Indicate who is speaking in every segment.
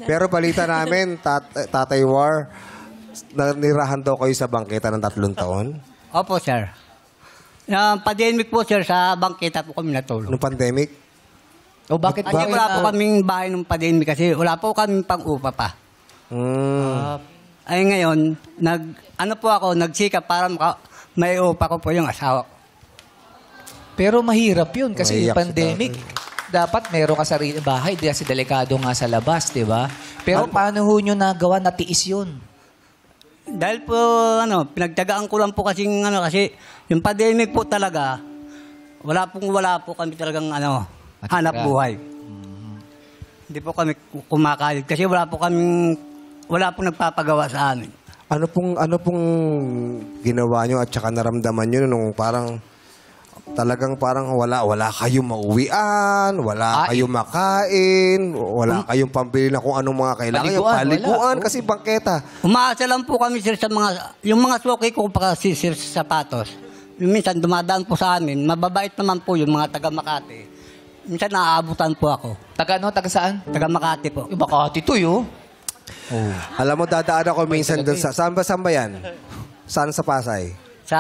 Speaker 1: Pero balita namin, Tatay War, nanirahan daw kayo sa bangketa ng 3 taon?
Speaker 2: Opo, sir. Pandemic po, sir, sa bangketa po kami natulog.
Speaker 1: Nung pandemic?
Speaker 3: O bakit
Speaker 2: Kasi wala po kaming bahay nung pandemic kasi wala po kaming pang-upa pa. Ay ngayon, nagsikap para may upa ko po yung asawa ko.
Speaker 3: Pero mahirap yun kasi
Speaker 1: Mahiyak
Speaker 3: pandemic. Dapat meron ka sarili bahay kasi delikado nga sa labas, di ba? Pero paano ho nyo nagawa? Natiis yun?
Speaker 2: Dahil po, pinagtagaan ko lang po kasi yung pandemic po talaga, wala po kami talagang hanap buhay. Hindi po kami kumakalit kasi wala pong nagpapagawa sa amin.
Speaker 1: Ano pong ginawa nyo at saka naramdaman nyo nung talagang wala kayong mauwian, wala kayong makain, wala kayong pambili na kung anong mga kailangan. Paliguan kasi bangketa.
Speaker 2: Umaasa lang po kami, sir, sa yung mga suki ko pa kasi, sir, sa sapatos. Minsan dumadaan po sa amin, mababait naman po yung mga taga Makati. Minsan naaabutan po ako.
Speaker 3: Taga saan?
Speaker 2: Taga Makati po.
Speaker 3: Yung Makati to, yun.
Speaker 1: Alam mo, dadaan ako minsan doon sa... Saan ba yan? Saan sa Pasay?
Speaker 2: Sa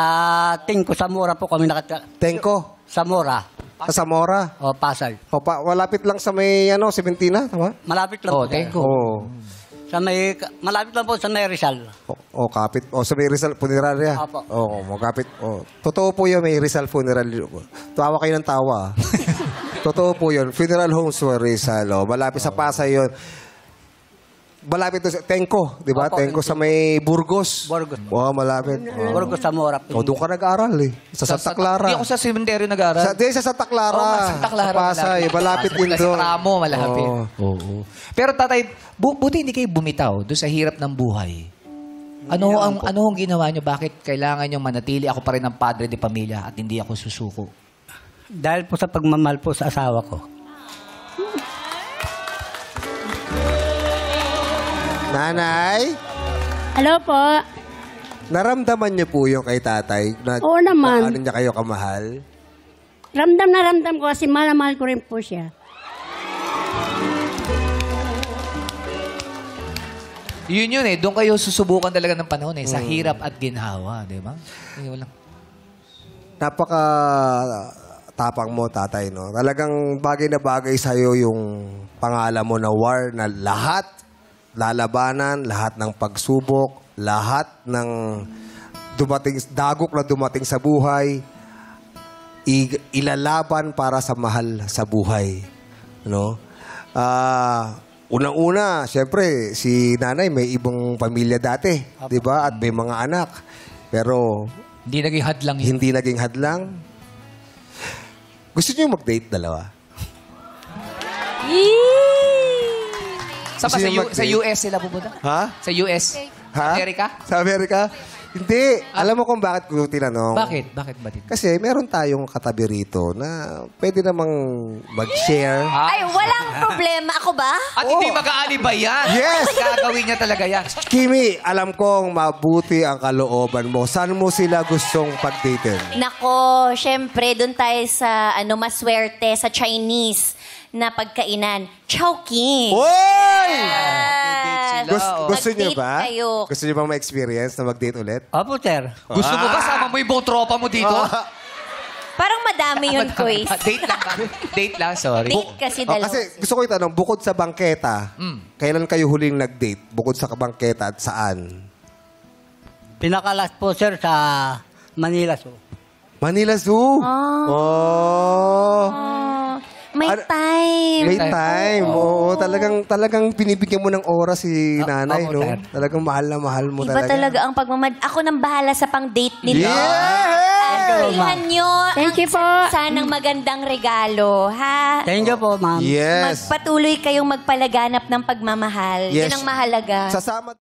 Speaker 2: Tingko, Zamora po kami
Speaker 1: Tengko?
Speaker 2: Zamora.
Speaker 1: Sa Zamora?
Speaker 2: O, Pasay.
Speaker 1: Malapit lang sa may, Sebentina, tama?
Speaker 2: Malapit lang po.
Speaker 3: Tengko.
Speaker 2: Malapit lang po sa may Rizal.
Speaker 1: Kapit. Sa may Rizal Funeraria.
Speaker 2: Opo.
Speaker 1: Kapit. Totoo po yun, may Rizal Funeral. Tawa kayo ng tawa. Totoo po yun. Funeral homes sa Rizal. Malapit sa Pasay yun. Malapit to sa Tengko, di ba?
Speaker 2: Opo,
Speaker 1: Tengko sa may Burgos.
Speaker 2: Burgos.
Speaker 1: Malapit.
Speaker 2: Burgos, Zamora.
Speaker 1: Doon ka nag-aral eh. Sa Santa Clara.
Speaker 3: Hindi ako sa sementeryo nag-aaral.
Speaker 1: Sa Santa Clara.
Speaker 3: Santa Clara.
Speaker 1: Sa Pasay. Malapit din doon.
Speaker 3: Sa Ramo, malapit. Oo. Pero tatay, buti hindi kayo bumitaw doon sa hirap ng buhay. Ano ang ginawa nyo? Bakit kailangan nyo manatili? Ako pa rin ang padre de pamilya at hindi ako susuko.
Speaker 2: Dahil po sa pagmamahal po sa asawa ko.
Speaker 1: Nanay?
Speaker 4: Hello po.
Speaker 1: Naramdaman niyo po yung kay tatay?
Speaker 4: Oo naman.
Speaker 1: Ano niya kayo kamahal?
Speaker 4: Ramdam na ramdam ko kasi mahal na mahal ko rin po siya.
Speaker 3: Yun eh. Doon kayo susubukan talaga ng panahon eh. Sa hirap at ginhawa, di ba?
Speaker 1: Napaka tapang mo, tatay, no? Talagang bagay na bagay sa'yo yung pangalan mo na War, na lahat lalabanan, lahat ng pagsubok, lahat ng dagok na dumating sa buhay, ilalaban para sa mahal sa buhay. No? Unang-una, siyempre, si nanay may ibang pamilya dati, di ba? At may mga anak. Pero
Speaker 3: hindi naging hadlang yun.
Speaker 1: Hindi naging hadlang. Gusto niyo mag-date dalawa?
Speaker 3: Sa US sila pupunta?
Speaker 1: Ha?
Speaker 3: Sa US?
Speaker 1: Ha?
Speaker 3: Amerika?
Speaker 1: Sa Amerika? Hindi. Alam mo kung bakit ko tinanong?
Speaker 3: Bakit? Bakit ba din?
Speaker 1: Kasi meron tayong katabi rito na pwede namang mag-share.
Speaker 5: Ay, walang problema. Ako ba?
Speaker 3: At hindi mag-aalibay yan.
Speaker 1: Yes!
Speaker 3: Gagawin niya talaga yan.
Speaker 1: Kimi, alam kong mabuti ang kalooban mo. Saan mo sila gustong pag-daten?
Speaker 5: Nako, syempre, doon tayo sa maswerte, sa Chinese na pagkainan. Chowking.
Speaker 1: Oy! Gusto
Speaker 5: Mag-date
Speaker 1: niyo ba?
Speaker 5: kayo.
Speaker 1: Gusto niyo bang ma-experience na mag-date ulit?
Speaker 2: Opo, sir.
Speaker 3: Gusto mo ba sama mo yung buong tropa mo dito?
Speaker 5: Parang madami yun, Kuis.
Speaker 3: Date lang ba? Date lang, sorry.
Speaker 5: Date kasi dalawa.
Speaker 1: Kasi gusto ko itanong, bukod sa bangketa, kailan kayo huling nag-date? Bukod sa bangketa at saan?
Speaker 2: Pinakalas po, sir, sa Manila Zoo.
Speaker 1: Manila Zoo?
Speaker 5: May time.
Speaker 1: May time. Oo, talagang binibigyan mo ng oras si nanay,
Speaker 2: Opo,
Speaker 1: no?
Speaker 2: sir.
Speaker 1: Talagang mahal na mahal mo
Speaker 5: Iba
Speaker 1: talaga.
Speaker 5: talaga ang pagmamad. Ako nang bahala sa pang-date nila.
Speaker 1: Yeah!
Speaker 5: Pilihan nyo
Speaker 4: Thank you po.
Speaker 5: sanang magandang regalo, ha?
Speaker 2: Thank you po, ma'am.
Speaker 1: Yes.
Speaker 5: Magpatuloy kayong magpalaganap ng pagmamahal.
Speaker 1: Yes.
Speaker 5: Yan ang mahalaga.
Speaker 1: Sasama